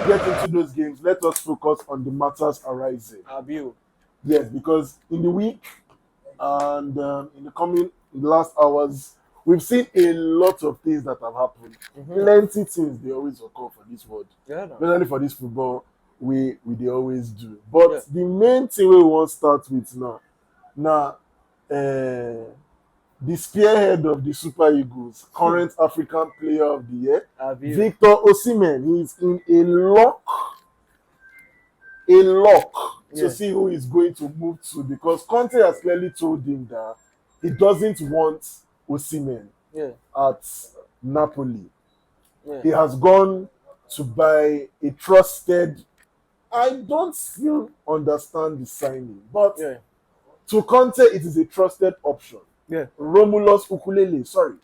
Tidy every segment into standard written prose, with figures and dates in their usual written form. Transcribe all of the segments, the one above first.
get into those games, let us focus on the matters arising. Abiu. Yes, because in the week and in the last hours, we've seen a lot of things that have happened. Plenty things they always occur for this world, Yeah, no. especially for this football. We they always do. But Yeah. the main thing we want to start with now, the spearhead of the Super Eagles, current African Player of the Year, Abiu. Victor Osimhen. He is in a lock to Yeah. see who is going to move to, because Conte has clearly told him that he doesn't want Osimhen Yeah. at Napoli. Yeah. He has gone to buy a trusted. I don't still understand the signing, but Yeah. to Conte, it is a trusted option. Yeah. Romulus Ukulele, sorry.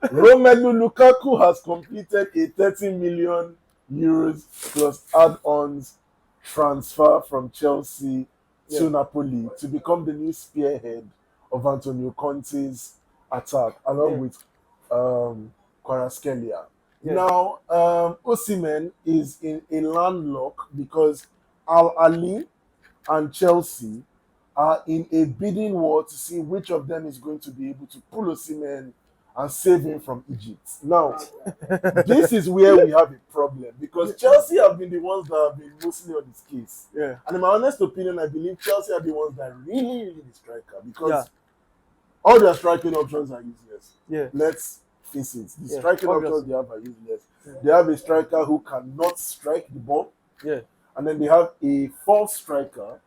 Romelu Lukaku has completed a 30 million euros plus add-ons transfer from Chelsea to Napoli to become the new spearhead of Antonio Conte's attack, along with Kvaratskhelia. Yeah. Now, Osimhen is in a landlock because Al Ali and Chelsea are in a bidding war to see which of them is going to be able to pull Osimhen and save him from Egypt. Now, this is where we have a problem, because Chelsea have been the ones that have been mostly on this case. Yeah. And in my honest opinion, I believe Chelsea are the ones that really need the striker, because Yeah. all their striking options are useless. Yeah. Let's face it. The Yeah, striking obviously. options they have are useless. They have a striker who cannot strike the ball, Yeah. and then they have a false striker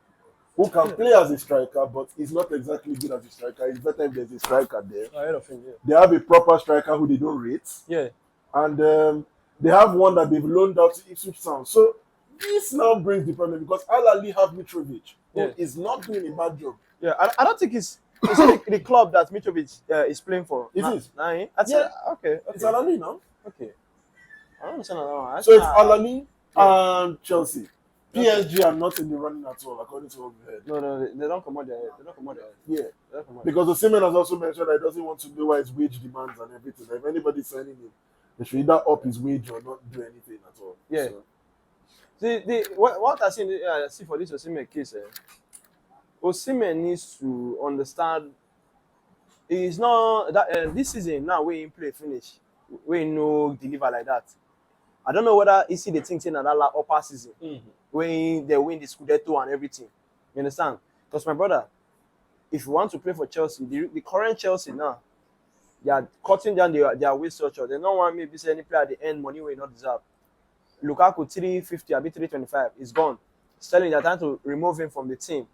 who can play as a striker, but he's not exactly good as a striker. It's better if there's a striker there. Ahead of him, yeah. They have a proper striker who they don't rate, Yeah. and they have one that they've loaned out to Ipswich Town. So this now brings the problem, because Al Ali have Mitrovic, who Yeah. is not doing a bad job. Yeah. I don't think it's the club that Mitrovic is playing for. It is. I'd Yeah. say, okay. It's Al Ali now. Okay. I don't understand that one. So it's Al Ali and Chelsea. PSG are not in the running at all, according to what we heard. No, they don't come out there. They don't come out there. Yeah. They don't come out there. Because Osimhen has also mentioned that he doesn't want to know why his wage demands and everything. If anybody's signing him, they should either up his wage or not do anything at all. Yeah. So, What I see for this Osimhen case, Osimhen needs to understand it's not that this season now we in play finish, we no deliver like that. I don't know whether you see the thing saying that upper season when they win the Scudetto and everything. You understand? Because my brother, if you want to play for Chelsea, the current Chelsea now, they are cutting down their wage structure. They don't want maybe say any player at the end money will not deserve. Lukaku 350, a bit 325 is gone. Sterling, they're trying to remove him from the team.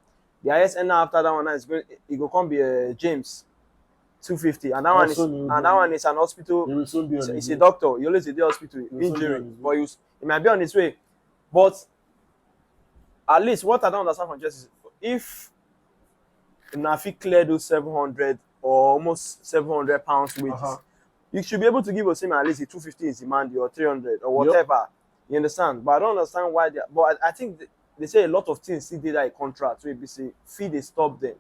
The highest end after that one now is going. It will come be James 250, and that one is an hospital. he will soon be on It's his a way. doctor. He always did the hospital will soon be injury, on his but he might be on his way. But at least what I don't understand from Chelsea is if Nafi cleared those 700 or almost 700 pounds wages, you should be able to give Osimhen at least a 250 is demanded or 300 or whatever. You understand? But I don't understand why. But I think they say a lot of things still did that a contract, so if say fee they stop them,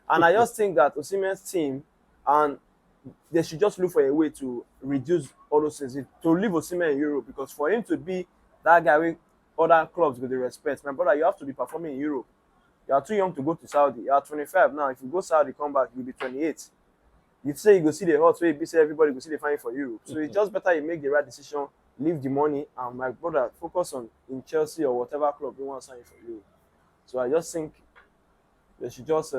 and I just think that Osimhen's team and they should just look for a way to reduce all those things, to leave Osimhen in Europe, because for him to be that guy with other clubs with the respect, my brother, you have to be performing in Europe. You are too young to go to Saudi. You are 25 now. If you go Saudi, come back, you'll be 28. You say you go see the hot, so you say everybody go see the fine for Europe. So it's just better you make the right decision, leave the money, and my brother focus on in Chelsea or whatever club you want to sign for you. So I just think they should just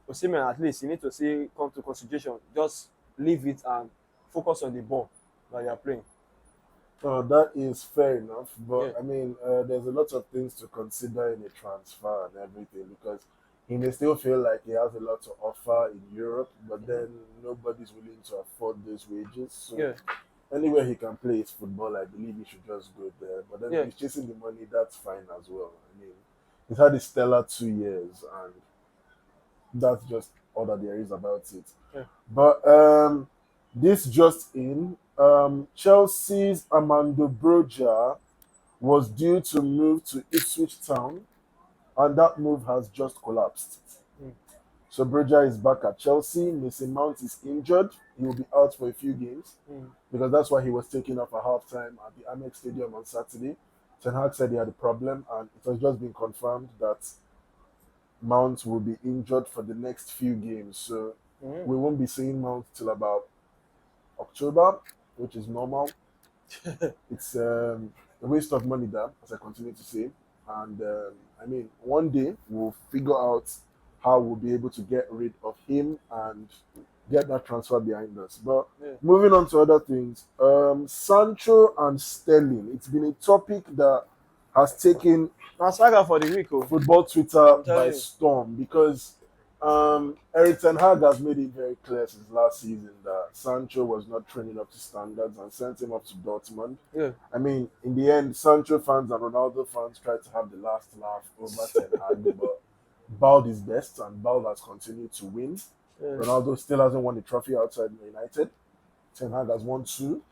Osimhen, at least you need to see come to consideration. Just leave it and focus on the ball that you are playing. That is fair enough, but Yeah. I mean, there's a lot of things to consider in a transfer and everything, because he may still feel like he has a lot to offer in Europe, but then nobody's willing to afford those wages. So Yeah. anywhere he can play his football, I believe he should just go there. But then Yeah. if he's chasing the money, that's fine as well. I mean, he's had a stellar 2 years, and that's just all that there is about it. Yeah. But this just in, Chelsea's Armando Broja was due to move to Ipswich Town, and that move has just collapsed. So Broja is back at Chelsea. Mason Mount is injured he will be out for a few games Mm. because that's why he was taken off at halftime at the Amex Stadium on Saturday. Ten Hag said he had a problem, and it has just been confirmed that Mount will be injured for the next few games. So Mm. we won't be seeing Mount till about October, which is normal. It's a waste of money, that, as I continue to say. And I mean, one day we'll figure out how we'll be able to get rid of him and get that transfer behind us. But Yeah. moving on to other things, Sancho and Sterling. It's been a topic that has taken Now saga for the week, oh. football Twitter I'm by telling you. storm because Eric Ten Hag has made it very clear since last season that Sancho was not training up to standards and sent him up to Dortmund. Yeah. I mean, in the end, Sancho fans and Ronaldo fans tried to have the last laugh over Ten Hag, but Bald is best, and Bald has continued to win. Yeah. Ronaldo still hasn't won the trophy outside United. Ten Hag has won 2.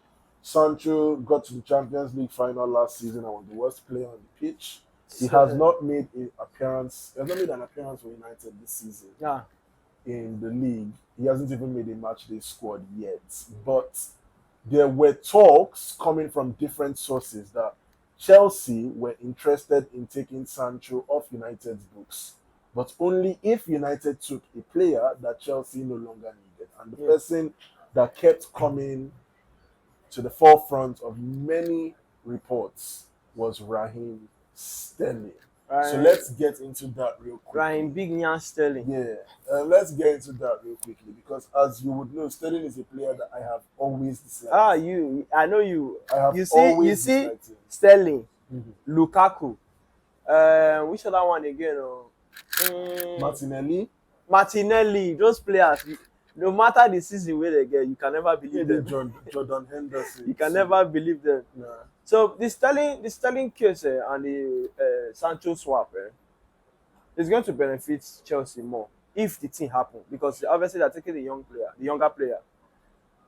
Sancho got to the Champions League final last season and was the worst player on the pitch. He has not made an appearance. He has not made an appearance for United this season Yeah. in the league. He hasn't even made a matchday squad yet. But there were talks coming from different sources that Chelsea were interested in taking Sancho off United's books, but only if United took a player that Chelsea no longer needed. And the person that kept coming to the forefront of many reports was Raheem Sterling. So let's get into that real quickly. Raheem Big Nyan Sterling. Yeah, let's get into that real quickly because, as you would know, Sterling is a player that I have always disliked. I know you. I have You see always disliked him. Sterling, Mhm. Lukaku. Which other one again? Martinelli. Those players, no matter the season where they get, you can never believe them. Jordan Henderson. You can never believe them. Nah. So the Sterling case and the Sancho swap is going to benefit Chelsea more if the thing happen because obviously they're taking the younger player.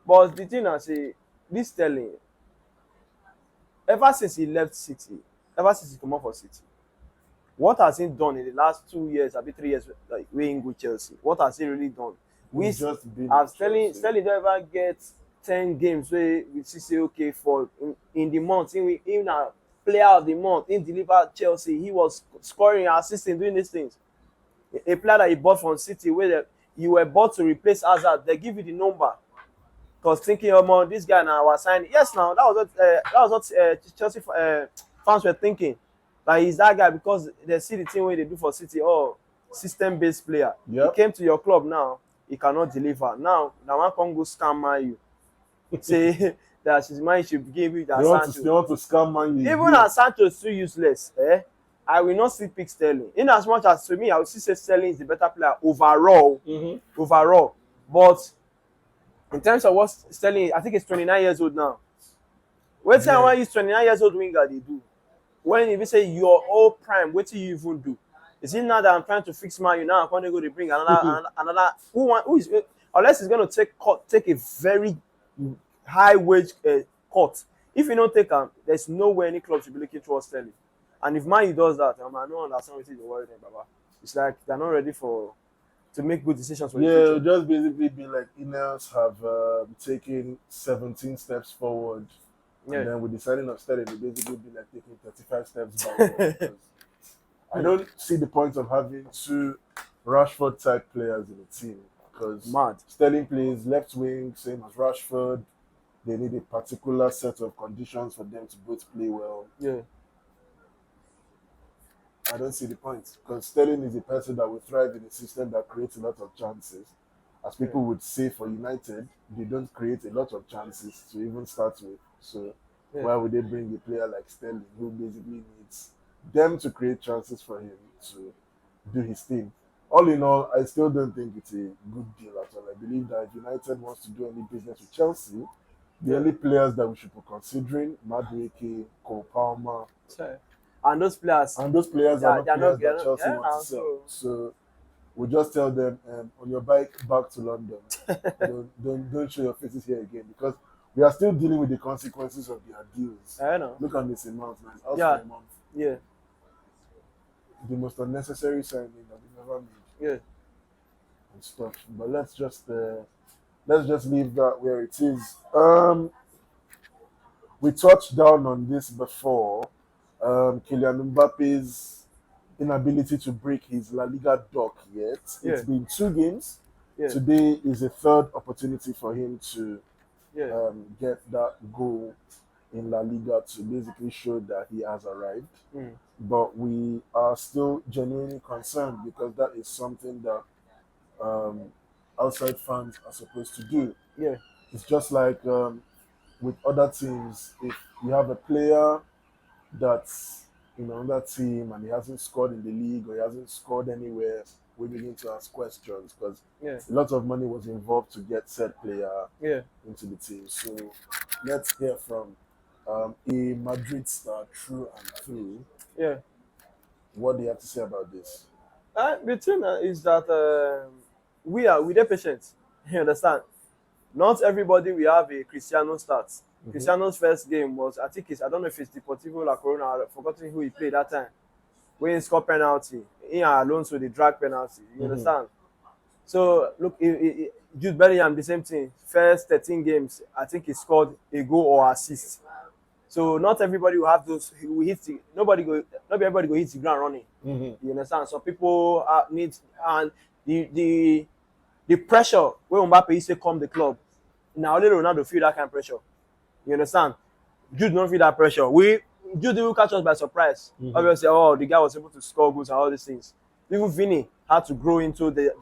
But the thing I say, this Sterling, ever since he left City, ever since he come out for City, what has he done in the last 2 years, maybe 3 years, like weighing with Chelsea? What has he really done? He's just been Sterling don't ever get 10 games where we see okay for in the month. In a player of the month, he delivered Chelsea. He was scoring, assisting, doing these things. A player that he bought from City, where you were bought to replace Hazard, they give you the number. Because thinking, oh, this guy now was signing. Yes, now that was what Chelsea fans were thinking. Like he's that guy because they see the thing where they do for City. Oh, system-based player. Yep. He came to your club now. He cannot deliver. Now one can go scam Man you. Say that his mind should give you that Sancho. They want to scam Man U. Even as Sancho is too useless, I will not still pick Sterling. In as much as to me, I would still say Sterling is the better player overall. Mm-hmm. Overall. But in terms of what Sterling, I think he's 29 years old now. When I want to use 29 years old winger, they do. When you say your all prime, what do you even do? Is it now that I'm trying to fix Man U now? I'm going to go to bring another who is unless he's going to take a very high wage cut. If you don't take him, there's no way any club should be looking towards Sterling. And if Man U does that, I don't understand what they're worried about. It's like they're not ready to make good decisions for the future. It'll just basically be like Ineos have taken 17 steps forward. And then with the signing of Sterling, it basically be like taking 35 steps back. I don't see the point of having 2 Rashford type players in the team because Sterling plays left wing, same as Rashford. They need a particular set of conditions for them to both play well. Yeah. I don't see the point because Sterling is a person that will thrive in a system that creates a lot of chances. As people would say for United, they don't create a lot of chances to even start with. So why would they bring a player like Sterling who basically needs them to create chances for him to do his thing? All in all, I still don't think it's a good deal at all. I believe that if United wants to do any business with Chelsea, the only players that we should be considering, Madueke, Cole Palmer, and those players are not players that Chelsea wants to sell. So we'll just tell them on your bike back to London. don't show your faces here again because we are still dealing with the consequences of their deals. I know. Look at this amount, man. It's out for a month. Yeah. The most unnecessary signing that we've ever made. Yeah. And stuff. But let's just let's just leave that where it is. We touched down on this before. Kylian Mbappe's inability to break his La Liga duck yet. It's Yeah, been 2 games. yeah, Today is a third opportunity for him to yeah. get that goal in La Liga to basically show that he has arrived. Mm. But we are still genuinely concerned because that is something that um, outside fans are supposed to do. Yeah, It's just like with other teams, if you have a player that's in another team and he hasn't scored in the league or he hasn't scored anywhere, we begin to ask questions because yeah, a lot of money was involved to get said player yeah, into the team. So let's hear from a Madrid star through and through yeah. what they have to say about this. The thing is that we're patient. You understand? Not everybody will have a Cristiano start. Mhm. Cristiano's first game was, I think it's, I don't know if it's Deportivo La Corona, I've forgotten who he played that time. When he scored penalty, he and Alonso they drag penalty. You Mhm. understand? So look, Jude Bellingham the same thing. First 13 games, I think he scored a goal or assist. So not everybody will have those. Who will hit the, nobody go. Not everybody go hit the ground running. Mhm. You understand? Some people need, and the pressure when Mbappe used to come the club. Now only Ronaldo feel that kind of pressure. You understand? Jude don't feel that pressure. Jude will catch us by surprise. Mhm. Obviously, oh, the guy was able to score goals and all these things. Even Vinny had to grow into the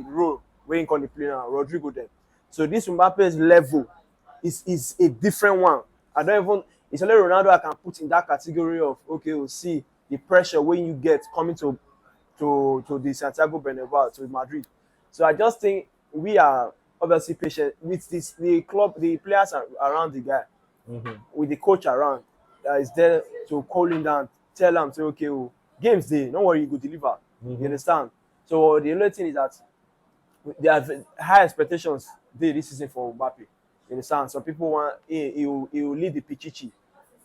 role where he can play now. Rodrigo then. So this Mbappe's level is a different one. I don't even. It's only Ronaldo I can put in that category of okay. We'll see the pressure when you get coming to the Santiago Bernabeu to Madrid. So I just think we are obviously patient with this the club, the players around the guy, Mhm. with the coach around that is there to call him down, tell him say okay, oh, games day, don't worry, you go deliver. You Mhm. understand? So the only thing is that they have high expectations this season for Mbappe. You understand? Some people want he will lead the Pichichi.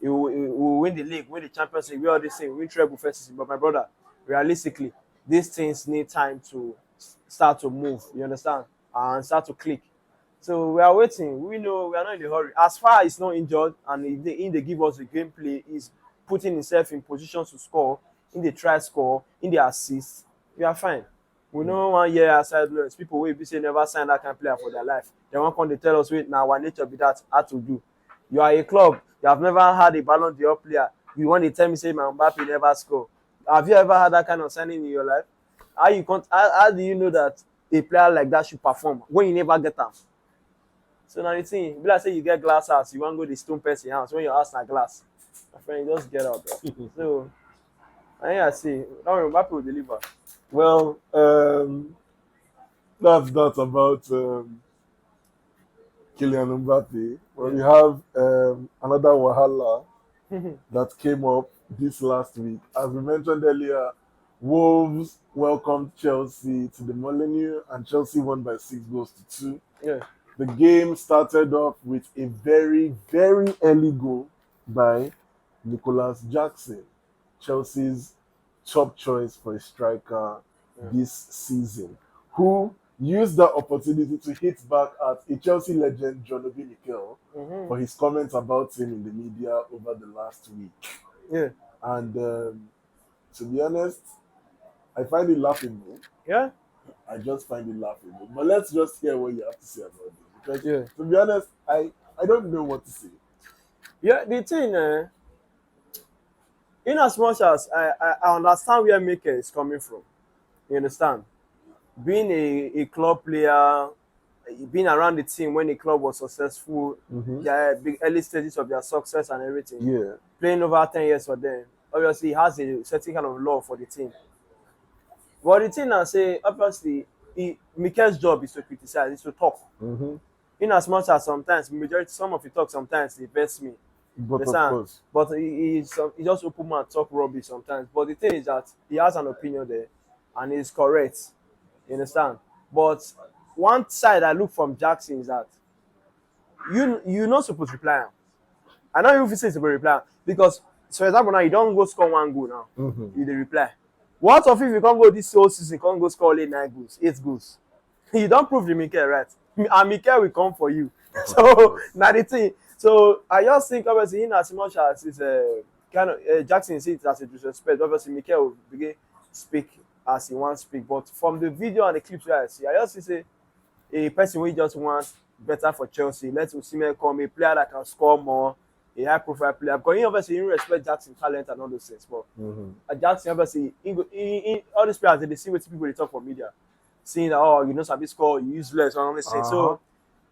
He will win the league, win the Champions League, win all these things, win treble first season. But my brother, realistically, these things need time to start to move. You understand? And start to click. So we are waiting. We know we are not in a hurry. As far as he's not injured and if they give us the gameplay, is putting himself in position to score, in the try score, in the assist, we are fine. We Mm. know 1 year outside loans, people wey be say never sign that kind of player for their life. They wan come dey tell us wait na our nature be that, how to do. You are a club, you have never had a Ballon d'Or player. You wan dey tell me say my Mbappe never score. Have you ever had that kind of signing in your life? How do you know that a player like that should perform when you never get am? So na the thing, e be like say you get glass house, you wan go dey stone person house when your house na glass. My friend, you just get out bro. So na here I see, don't worry, Mbappe will deliver. Well, that's that about Kylian Mbappe. Well, Yeah. we have another Wahala that came up this last week. As we mentioned earlier, Wolves welcomed Chelsea to the Molineux and Chelsea won by 6 goals to 2. Yeah. The game started off with a very, very early goal by Nicholas Jackson, Chelsea's top choice for a striker Yeah. this season, who used that opportunity to hit back at a Chelsea legend, John Obi Mikel, Mm-hmm. for his comments about him in the media over the last week. Yeah. And to be honest, I find it laughable. Yeah. I just find it laughable. But let's just hear what you have to say about this. Because Yeah. to be honest, I don't know what to say. Yeah. The thing, in as much as I understand where Maker is coming from, you understand? Being a club player, being around the team when the club was successful, Mm-hmm. their big early stages of their success and everything, Yeah. playing over 10 years for them, obviously he has a certain kind of love for the team. But the thing I say, obviously, Mikel's job is to criticize, is to talk. Mm-hmm. In as much as sometimes, majority, some of the talk sometimes they vex me. But of Understand? course. But he just open mouth talk rubbish sometimes. But the thing is that he has an opinion there, and it's correct. You understand? But one side I look from Jackson is that you not supposed to reply am. I know you say it's supposed to reply am because, for example, now you don't go score 1 goal now, Mm-hmm. you dey reply. What of if you can't go this whole season, can't go score only 9 goals, 8 goals? You don't prove the Mikel right. and Mikel will come for you. Of So course. now the thing. So I just think obviously in as much as it's kind of Jackson sees it as a disrespect, obviously Mikel will begin speak as he wants to speak. But from the video and the clips that I see, I just say a person who just wants better for Chelsea. Let Osimhen come, a player that can score more, a high profile player. Because he obviously didn't respect Jackson's talent and all those things. But Jackson obviously in all these players they see what people they talk for media. Saying that oh you know Sabi score, you useless and all this thing. So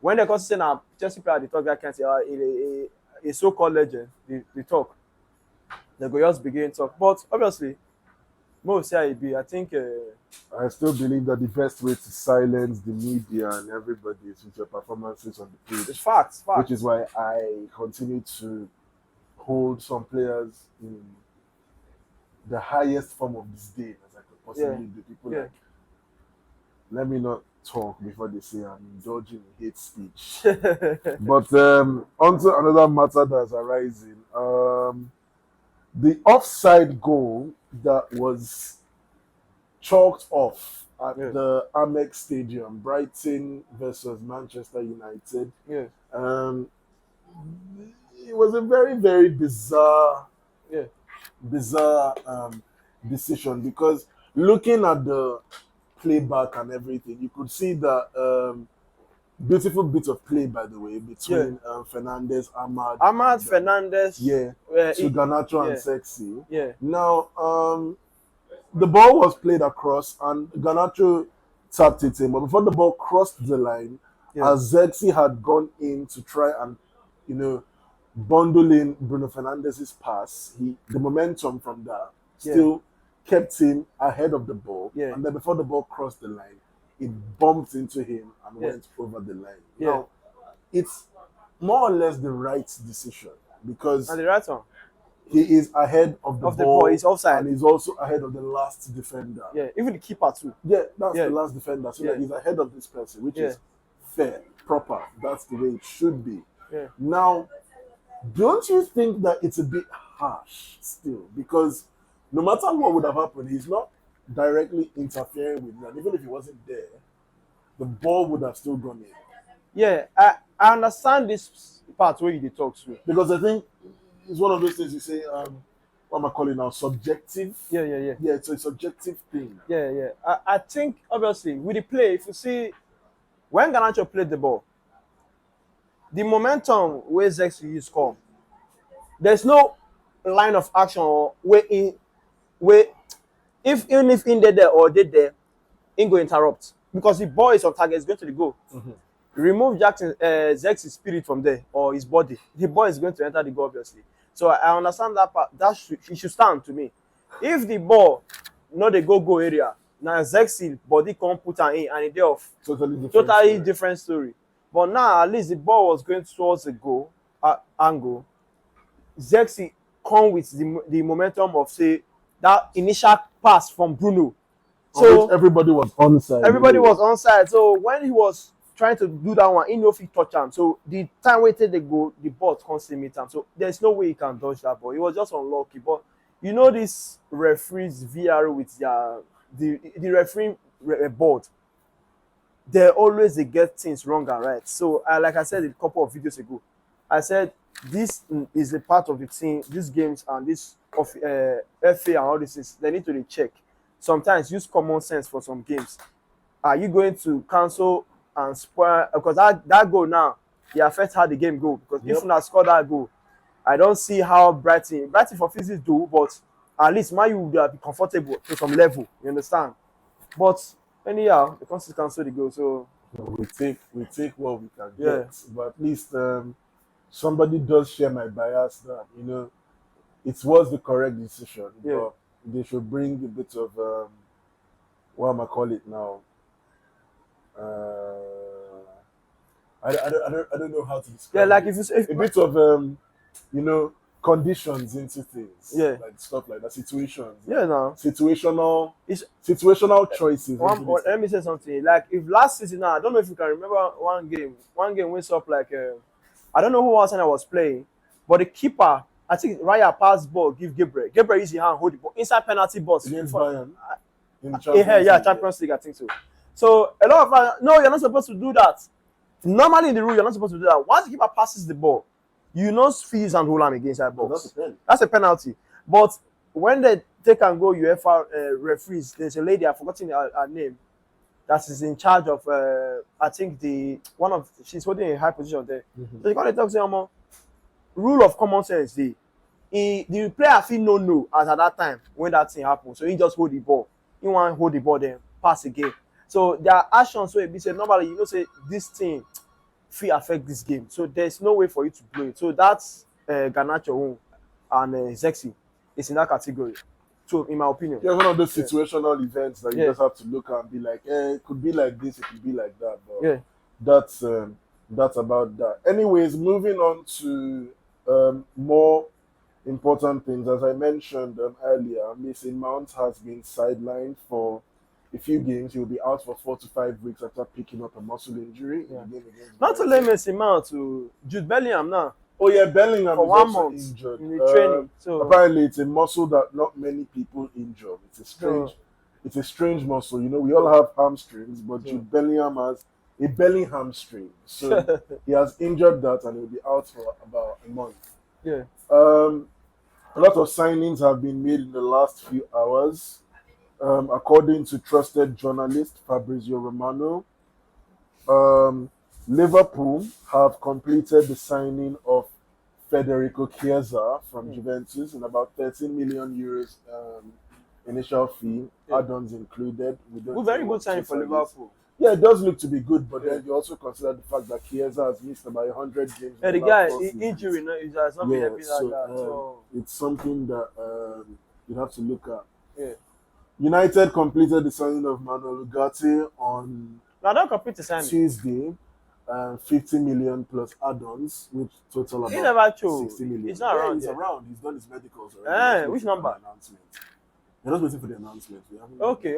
when they come to say now Chelsea player they talk that can't say a so-called legend, they talk. They go just begin talk. But obviously, most say it be. I think I still believe that the best way to silence the media and everybody is with your performances on the it's pitch, facts. which is why I continue to hold some players in the highest form of disdain as I could possibly do. People Yeah. like, let me not talk before they say I'm indulging in hate speech. But onto another matter that's arising. The offside goal that was chalked off at the Amex Stadium, Brighton versus Manchester United. Yeah. It was a very, very bizarre Yeah. decision because looking at the playback and everything, you could see that beautiful bit of play, by the way, between Fernandez, Ahmad, Ahmad, Fernandez, to Garnacho and Sexy. Yeah. Now, the ball was played across and Garnacho tapped it in, but before the ball crossed the line, as Zexi had gone in to try and, bundle in Bruno Fernandez's pass, the momentum from that still kept him ahead of the ball. Yeah. And then before the ball crossed the line, it bumped into him and went over the line. Now, it's more or less the right decision because And the right one. he is ahead of the ball. He's offside. And he's also ahead of the last defender. Yeah, even the keeper too. Yeah, that's the last defender. So he's ahead of this person, which is fair, proper. That's the way it should be. Yeah. Now, don't you think that it's a bit harsh still? Because no matter what would have happened, he's not directly interfering with that. Even if he wasn't there, the ball would have still gone in. Yeah, I understand this part where you talk to. Because I think it's one of those things you say, what am I calling now? Subjective? Yeah. Yeah, it's a subjective thing. Yeah. I think, obviously, with the play, if you see, when Garnacho played the ball, the momentum where Zexi used come, there's no line of action or where even if in there or they there, in go interrupt. Because the ball is on target, it's going to the goal. Remove Zexi's spirit from there or his body, the ball is going to enter the goal, obviously. So I understand that part. It should stand to me. If the ball not the go area, now Zexi body can't put her in and it off. Totally different story. But now at least the ball was going towards the goal angle. Zexi come with the momentum of say that initial pass from Bruno. So everybody was onside. Everybody was onside. So when he was trying to do that one, he no fit touch him. So the time waited the goal, the ball constantly meet him. So there's no way he can dodge that ball. He was just unlucky. But you know this referees VR with the referee board, they always they get things wrong and right. So like I said a couple of videos ago, I said this is a part of the team, these games and this of FA and all these things, they need to check. Sometimes use common sense for some games. Are you going to cancel and spoil? Because that goal now, it affects how the game go. Because if you not score that goal, I don't see how Brighton for physics do, but at least you would be comfortable to some level. You understand? But anyhow, the consistency cancel the goal. So we take what we can get. But at least somebody does share my bias that it was the correct decision. But they should bring a bit of what am I call it now? I don't know how to describe. Yeah, like if a bit of conditions into things. Yeah, like stuff like that, situations. Yeah, no. Situational choices. Let me say something. Like if last season now, I don't know if you can remember one game went up like I don't know who else I was playing, but the keeper. I think Raya passed ball, give Gabriel. Gabriel used his hand, hold the ball inside penalty box. Against Bayern. In the Champions League, I think so. So a lot of no, you're not supposed to do that. Normally in the rule, you're not supposed to do that. Once the keeper passes the ball, you know fuse and hold him against that box. That's a pen. That's a penalty. But when they take and go UEFA referees, there's a lady, I've forgotten her name, that is in charge of I think she's holding a high position there. So you can't talk to rule of common sense. The player feel no as at that time when that thing happened. So he just hold the ball. He want hold the ball then pass again. So their actions so it be said normally you know say this thing fit affect this game. So there's no way for you to blow it. So that's Garnacho and Zexi is in that category. So in my opinion. Yeah, one of those situational events that you just have to look at and be like, it could be like this, it could be like that. But that's about that. Anyways, moving on to more important things. As I mentioned earlier, Mason Mount has been sidelined for a few games. He will be out for 4 to 5 weeks after picking up a muscle injury in the game against Not only Mason Mount, to Jude Bellingham now. Oh yeah, Bellingham for is 1 also month injured. in the training. So apparently, it's a muscle that not many people injure. It's a strange muscle. You know, we all have hamstrings, but Jude Bellingham has a belly hamstring. So he has injured that, and he'll be out for about a month. Yeah. A lot of signings have been made in the last few hours. According to trusted journalist Fabrizio Romano, Liverpool have completed the signing of Federico Chiesa from Juventus in about 13 million euros initial fee, add-ons included. Very good signing for Liverpool. Yeah, it does look to be good, but then you also consider the fact that Chiesa has missed about 100 games. Yeah, the guy, injury, has not been happy so, like that. So it's something that you have to look at. Yeah. United completed the signing of Manuel Ugarte on Tuesday. 50 million plus add-ons, which total about 60 million. He's not around. He's around. He's done his medicals already. Which number? We're just waiting for the announcement. Okay.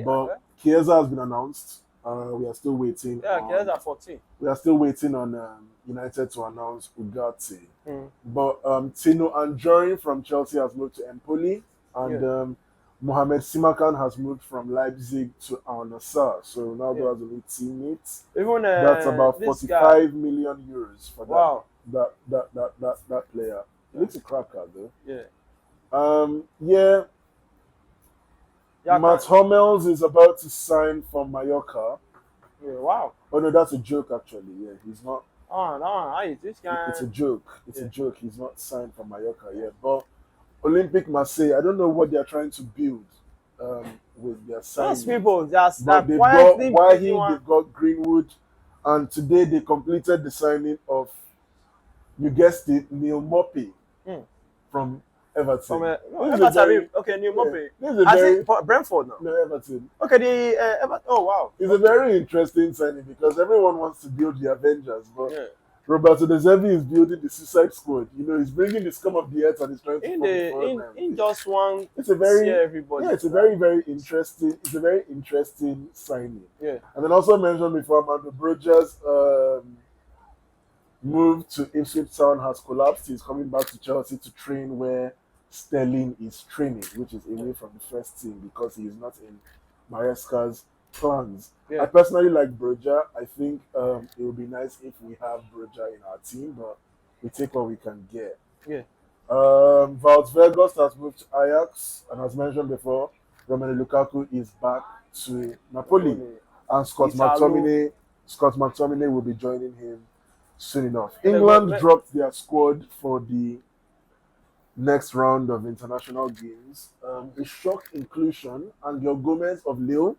But Chiesa has been announced. We are still waiting. Chiesa 14. We are still waiting on United to announce Ugarte. But Tino Anjorin from Chelsea has moved to Empoli, and Mohamed Simakan has moved from Leipzig to Al Nassr. So Ronaldo has a new teammates. That's about 45 million euros for that player. He looks a cracker though. Matt Hummels is about to sign for Mallorca. Wow. Oh no, that's a joke actually. Yeah, he's not. Oh no, this guy. It's a joke. It's a joke. He's not signed for Mallorca yet. But Olympique Marseille, I don't know what they are trying to build with their signing. Those people, they've got Wahi, they've got Greenwood, and today they completed the signing of, you guessed it, Neil Mbappe from Everton. Neil Mbappe. Brentford now. No, Everton. Okay, Everton. Oh wow. It's a very interesting signing because everyone wants to build the Avengers, but Roberto De Zerbi is building the Suicide Squad. You know, he's bringing the scum of the earth and he's trying to in just one. It's a very everybody. Yeah, it's a very interesting. It's a very interesting signing. Yeah. And then also mentioned before, Armando Broja's move to Ipswich Town has collapsed. He's coming back to Chelsea to train where Sterling is training, which is away from the first team because he is not in Maresca's plans. I personally like Broja. I think it would be nice if we have Broja in our team, but we take what we can get. Wout Weghorst has moved to Ajax, and as mentioned before, Romelu Lukaku is back to Napoli, and Scott McTominay will be joining him soon enough. England dropped their squad for the next round of international games. A shock inclusion, Angel Gomez of Lille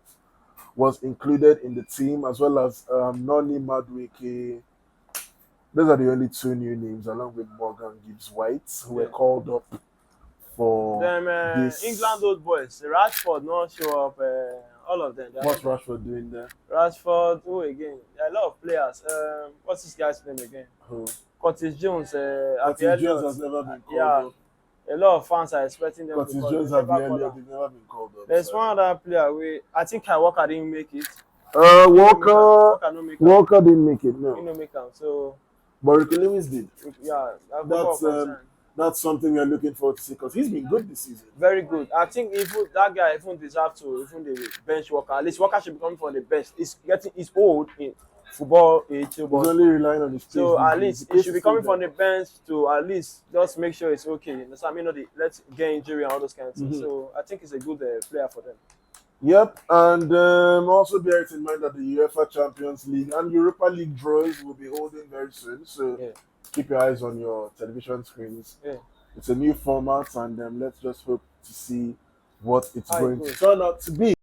was included in the team, as well as Noni Madueke. Those are the only two new names, along with Morgan Gibbs-White, who were called up for this. England old boys. Rashford not show up. All of them. What's Rashford doing there? Rashford, who again? There are a lot of players. What's this guy's name again? Who? Curtis Jones. Curtis Jones has never been called up. A lot of fans are expecting them Curtis to Jones have never been called up. There's one other player I think Kyle Walker didn't make it. Walker didn't make it. No. He didn't make it. So. But Ricky Lewis did. Yeah, that's something we are looking forward to see because he's been good this season. Very good. I think that guy even deserves to the bench Walker. At least Walker should be coming from the bench. He's old. football age. He's But only relying on his pace so these at days. least The he pace should is be still coming there. from the bench to at least just make sure it's okay. So I mean, let's get injury and all those kind of things. Mhm. So I think he's a good player for them. Yep, and also bear it in mind that the UEFA Champions League and Europa League draws will be holding very soon. So Yeah, keep your eyes on your television screens. yeah. It's a new format, and let's just hope to see what it's How it going to goes. turn out to be.